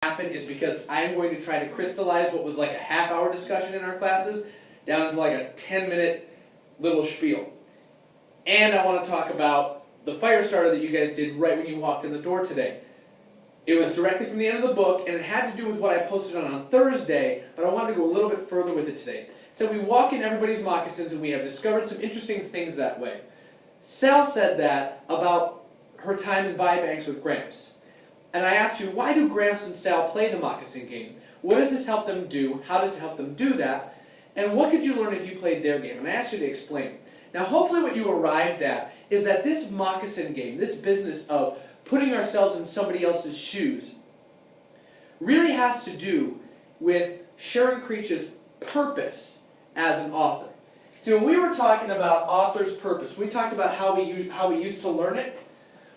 happen is because I'm going to try to crystallize what was like a half-hour discussion in our classes down into like a 10-minute little spiel. And I want to talk about the fire starter that you guys did right when you walked in the door today. It was directly from the end of the book, and it had to do with what I posted on Thursday, but I wanted to go a little bit further with it today. So we walk in everybody's moccasins, and we have discovered some interesting things that way. Sal said that about her time in Biobanks with Gramps. And I asked you, why do Gramps and Sal play the moccasin game? What does this help them do? How does it help them do that? And what could you learn if you played their game? And I asked you to explain. Now hopefully what you arrived at is that this moccasin game, this business of putting ourselves in somebody else's shoes, really has to do with Sharon Creech's purpose as an author. See, when we were talking about author's purpose, we talked about how we used to learn it.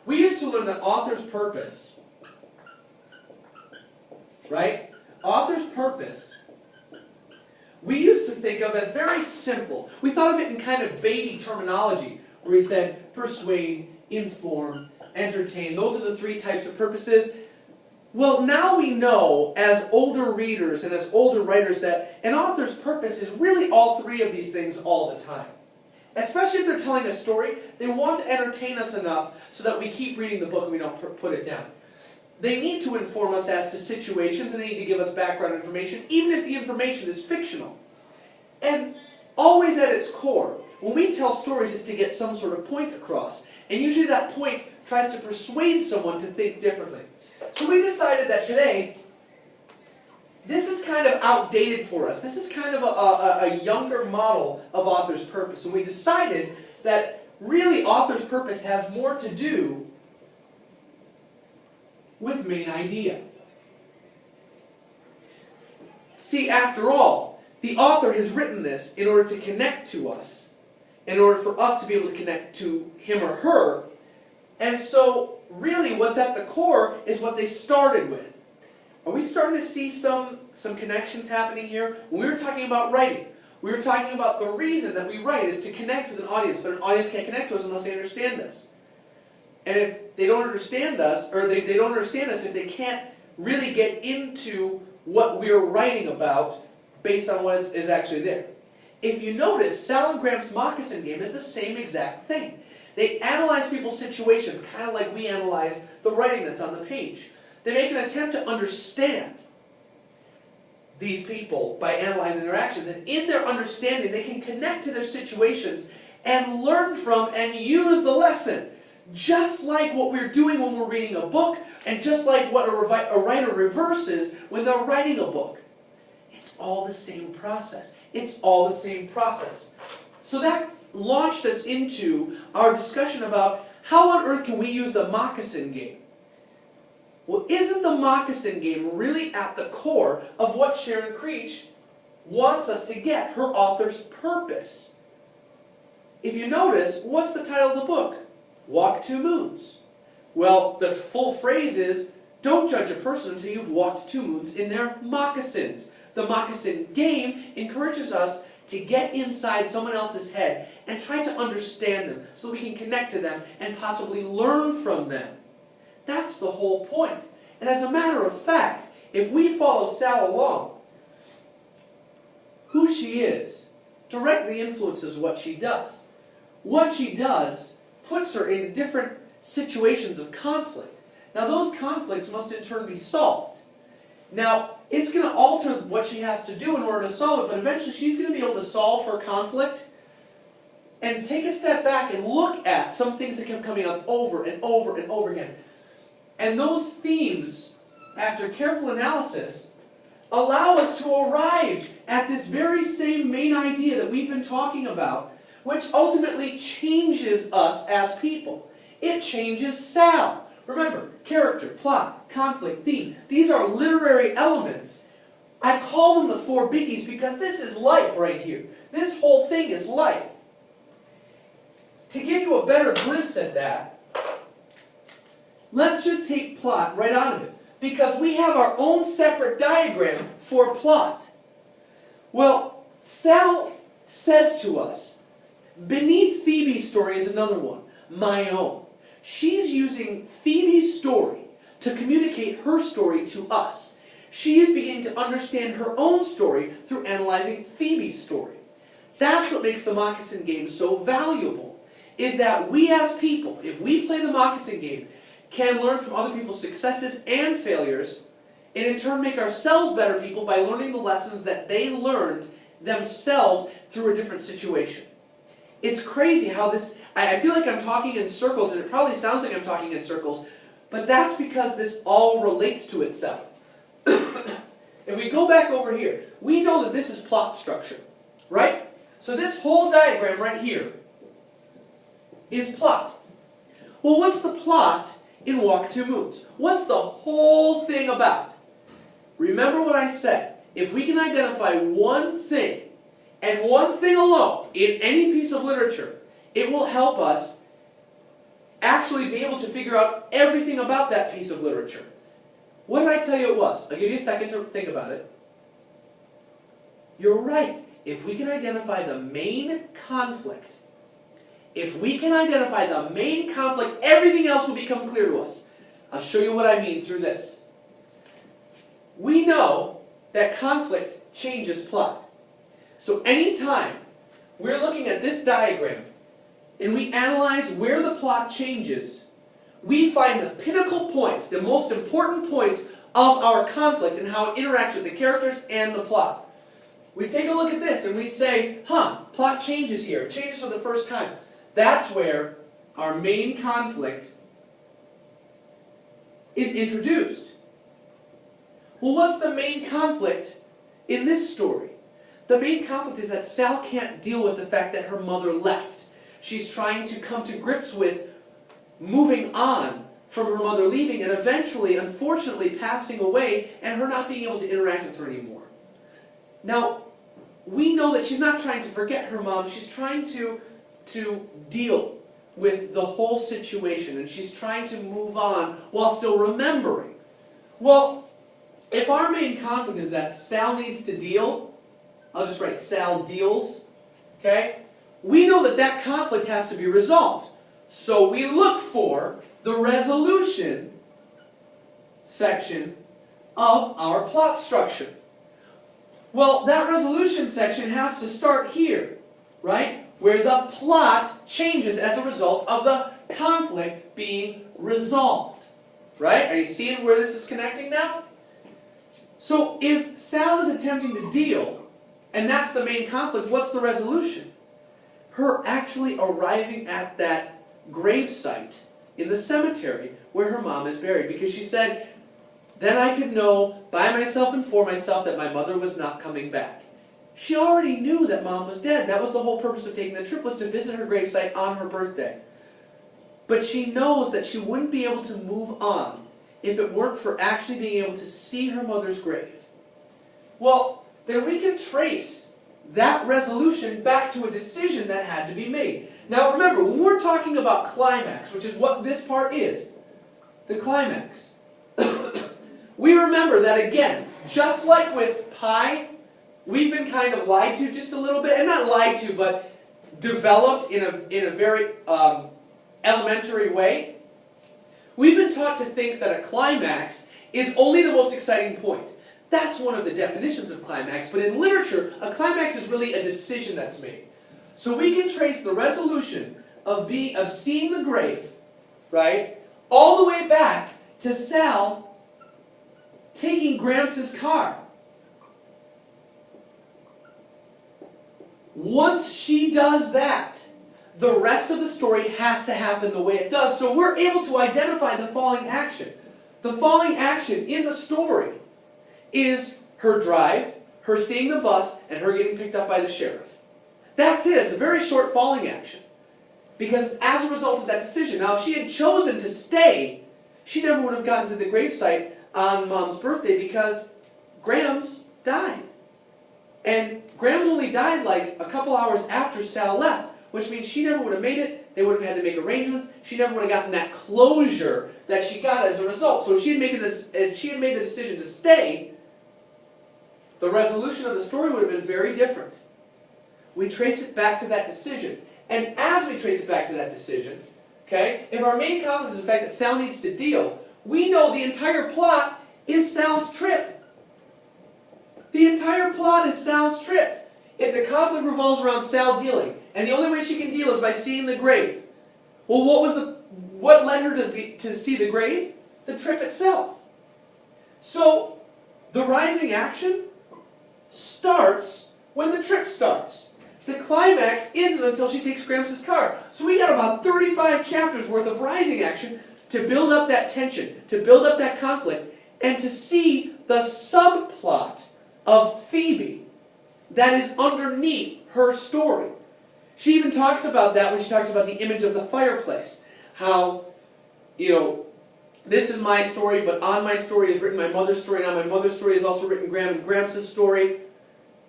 We used to learn that author's purpose, right? Author's purpose, we used to think of as very simple. We thought of it in kind of baby terminology, where he said persuade, inform, entertain. Those are the three types of purposes. Well, now we know, as older readers and as older writers, that an author's purpose is really all three of these things all the time. Especially if they're telling a story, they want to entertain us enough so that we keep reading the book and we don't put it down. They need to inform us as to situations, and they need to give us background information, even if the information is fictional. And always at its core, when we tell stories, it's to get some sort of point across. And usually that point tries to persuade someone to think differently. So we decided that today, this is kind of outdated for us. This is kind of a younger model of author's purpose. And we decided that really author's purpose has more to do with main idea. See, after all, the author has written this in order to connect to us, in order for us to be able to connect to him or her. And so, really, what's at the core is what they started with. Are we starting to see some connections happening here? When we were talking about writing, we were talking about the reason that we write is to connect with an audience, but an audience can't connect to us unless they understand us. And if they don't understand us, or they don't understand us if they can't really get into what we're writing about based on what is actually there. If you notice, Sal and Gramps' moccasin game is the same exact thing. They analyze people's situations, kind of like we analyze the writing that's on the page. They make an attempt to understand these people by analyzing their actions. And in their understanding, they can connect to their situations and learn from and use the lesson. Just like what we're doing when we're reading a book, and just like what a writer reverses when they're writing a book. It's all the same process. It's all the same process. So that launched us into our discussion about how on earth can we use the moccasin game? Well, isn't the moccasin game really at the core of what Sharon Creech wants us to get, her author's purpose? If you notice, what's the title of the book? Walk 2 moons. Well, the full phrase is, don't judge a person until you've walked 2 moons in their moccasins. The moccasin game encourages us to get inside someone else's head and try to understand them so we can connect to them and possibly learn from them. That's the whole point. And as a matter of fact, if we follow Sal along, who she is directly influences what she does. What she does puts her in different situations of conflict. Now those conflicts must in turn be solved. Now, it's going to alter what she has to do in order to solve it, but eventually she's going to be able to solve her conflict and take a step back and look at some things that kept coming up over and over and over again. And those themes, after careful analysis, allow us to arrive at this very same main idea that we've been talking about, which ultimately changes us as people. It changes Sal. Remember, character, plot, conflict, theme. These are literary elements. I call them the 4 biggies because this is life right here. This whole thing is life. To give you a better glimpse at that, let's just take plot right out of it, because we have our own separate diagram for plot. Well, Sal says to us, beneath Phoebe's story is another one, my own. She's using Phoebe's story to communicate her story to us. She is beginning to understand her own story through analyzing Phoebe's story. That's what makes the moccasin game so valuable, is that we as people, if we play the moccasin game, can learn from other people's successes and failures, and in turn make ourselves better people by learning the lessons that they learned themselves through a different situation. It's crazy how this, I feel like I'm talking in circles, and it probably sounds like I'm talking in circles, but that's because this all relates to itself. If we go back over here, we know that this is plot structure, right? So this whole diagram right here is plot. Well, what's the plot in Walk Two Moons? What's the whole thing about? Remember what I said. If we can identify one thing, and one thing alone, in any piece of literature, it will help us actually be able to figure out everything about that piece of literature. What did I tell you it was? I'll give you a second to think about it. You're right. If we can identify the main conflict, everything else will become clear to us. I'll show you what I mean through this. We know that conflict changes plot. So anytime we're looking at this diagram and we analyze where the plot changes, we find the pinnacle points, the most important points of our conflict and how it interacts with the characters and the plot. We take a look at this and we say, plot changes here. It changes for the first time. That's where our main conflict is introduced. Well, what's the main conflict in this story? The main conflict is that Sal can't deal with the fact that her mother left. She's trying to come to grips with moving on from her mother leaving and eventually, unfortunately, passing away and her not being able to interact with her anymore. Now, we know that she's not trying to forget her mom. She's trying to deal with the whole situation, and she's trying to move on while still remembering. Well, if our main conflict is that Sal needs to deal, I'll just write Sal deals, okay? We know that that conflict has to be resolved. So we look for the resolution section of our plot structure. Well, that resolution section has to start here, right? Where the plot changes as a result of the conflict being resolved. Right? Are you seeing where this is connecting now? So if Sal is attempting to deal, and that's the main conflict, what's the resolution? Her actually arriving at that gravesite in the cemetery where her mom is buried. Because she said, then I could know by myself and for myself that my mother was not coming back. She already knew that mom was dead. That was the whole purpose of taking the trip, was to visit her gravesite on her birthday. But she knows that she wouldn't be able to move on if it weren't for actually being able to see her mother's grave. Well, then we can trace that resolution back to a decision that had to be made. Now remember, when we're talking about climax, which is what this part is, the climax, we remember that again, just like with pi, we've been kind of lied to just a little bit, and not lied to, but developed in a very elementary way. We've been taught to think that a climax is only the most exciting point. That's one of the definitions of climax, but in literature, a climax is really a decision that's made. So we can trace the resolution of seeing the grave, right, all the way back to Sal taking Gramps' car. Once she does that, the rest of the story has to happen the way it does. So we're able to identify the falling action. The falling action in the story is her drive, her seeing the bus, and her getting picked up by the sheriff. That's it. It's a very short falling action. Because as a result of that decision, now if she had chosen to stay, she never would have gotten to the gravesite on Mom's birthday because Grams died. And Grams only died like a couple hours after Sal left, which means she never would have made it. They would have had to make arrangements. She never would have gotten that closure that she got as a result. So if she had made the decision to stay, the resolution of the story would have been very different. We trace it back to that decision. And as we trace it back to that decision, okay, if our main conflict is the fact that Sal needs to deal, we know the entire plot is Sal's trip. The entire plot is Sal's trip. If the conflict revolves around Sal dealing, and the only way she can deal is by seeing the grave, well, what led her to see the grave? The trip itself. So, the rising action starts when the trip starts. The climax isn't until she takes Gramps' car. So we got about 35 chapters worth of rising action to build up that tension, to build up that conflict, and to see the subplot of Phoebe that is underneath her story. She even talks about that when she talks about the image of the fireplace. How, this is my story, but on my story is written my mother's story, and on my mother's story is also written Graham and Gramps' story.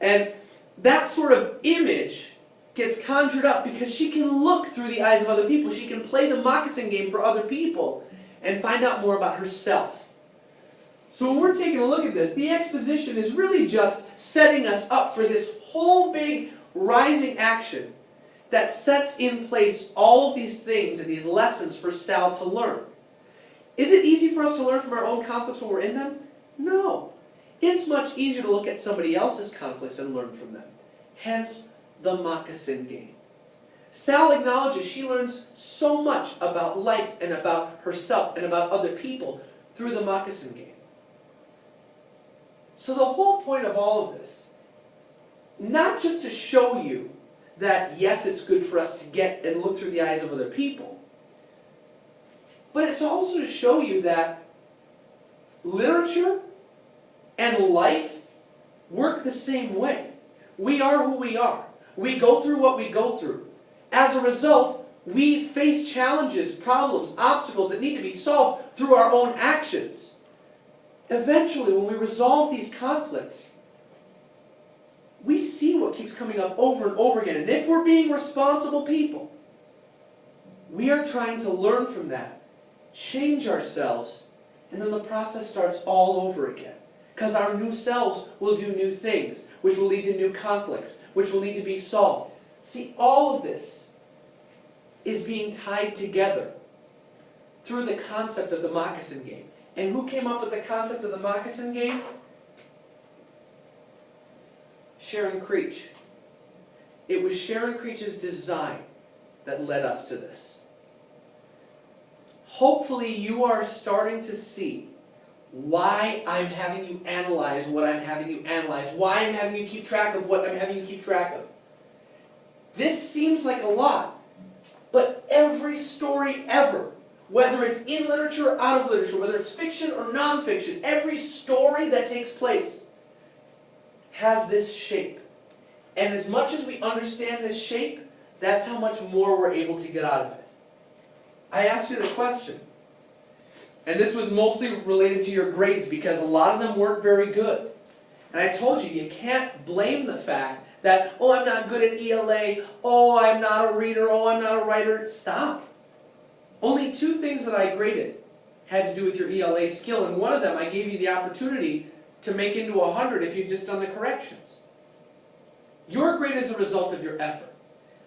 And that sort of image gets conjured up because she can look through the eyes of other people. She can play the moccasin game for other people and find out more about herself. So when we're taking a look at this, the exposition is really just setting us up for this whole big rising action that sets in place all of these things and these lessons for Sal to learn. Is it easy for us to learn from our own conflicts when we're in them? No. It's much easier to look at somebody else's conflicts and learn from them. Hence, the moccasin game. Sal acknowledges she learns so much about life and about herself and about other people through the moccasin game. So the whole point of all of this, not just to show you that yes, it's good for us to get and look through the eyes of other people, but it's also to show you that literature and life work the same way. We are who we are. We go through what we go through. As a result, we face challenges, problems, obstacles that need to be solved through our own actions. Eventually, when we resolve these conflicts, we see what keeps coming up over and over again. And if we're being responsible people, we are trying to learn from that, change ourselves, and then the process starts all over again. Because our new selves will do new things, which will lead to new conflicts, which will need to be solved. See, all of this is being tied together through the concept of the moccasin game. And who came up with the concept of the moccasin game? Sharon Creech. It was Sharon Creech's design that led us to this. Hopefully you are starting to see why I'm having you analyze what I'm having you analyze, why I'm having you keep track of what I'm having you keep track of. This seems like a lot, but every story ever, whether it's in literature or out of literature, whether it's fiction or nonfiction, every story that takes place has this shape. And as much as we understand this shape, that's how much more we're able to get out of it. I asked you the question, and this was mostly related to your grades because a lot of them weren't very good. And I told you, you can't blame the fact that, oh, I'm not good at ELA, oh, I'm not a reader, oh, I'm not a writer. Stop. Only 2 things that I graded had to do with your ELA skill, and one of them I gave you the opportunity to make into 100 if you'd just done the corrections. Your grade is a result of your effort.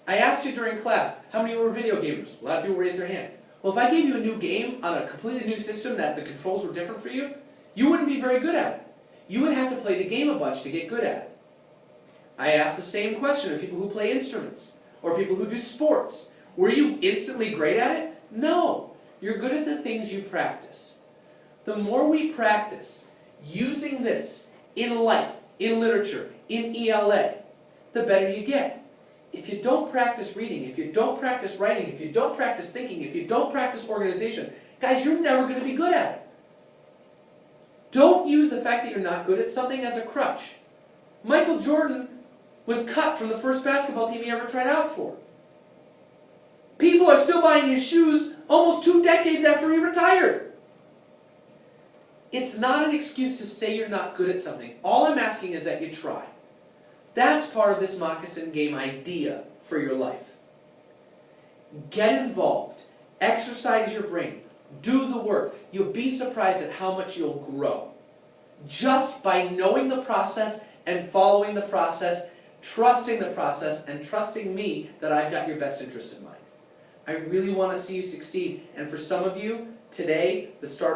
I asked you during class, how many were video gamers? A lot of people raised their hand. Well, if I gave you a new game on a completely new system that the controls were different for you, you wouldn't be very good at it. You would have to play the game a bunch to get good at it. I asked the same question of people who play instruments or people who do sports. Were you instantly great at it? No. You're good at the things you practice. The more we practice using this in life, in literature, in ELA, the better you get. If you don't practice reading, if you don't practice writing, if you don't practice thinking, if you don't practice organization, guys, you're never going to be good at it. Don't use the fact that you're not good at something as a crutch. Michael Jordan was cut from the first basketball team he ever tried out for. People are still buying his shoes almost 2 decades after he retired. It's not an excuse to say you're not good at something. All I'm asking is that you try. That's part of this moccasin game idea for your life. Get involved. Exercise your brain. Do the work. You'll be surprised at how much you'll grow. Just by knowing the process and following the process, trusting the process, and trusting me that I've got your best interests in mind. I really want to see you succeed. And for some of you, today, the start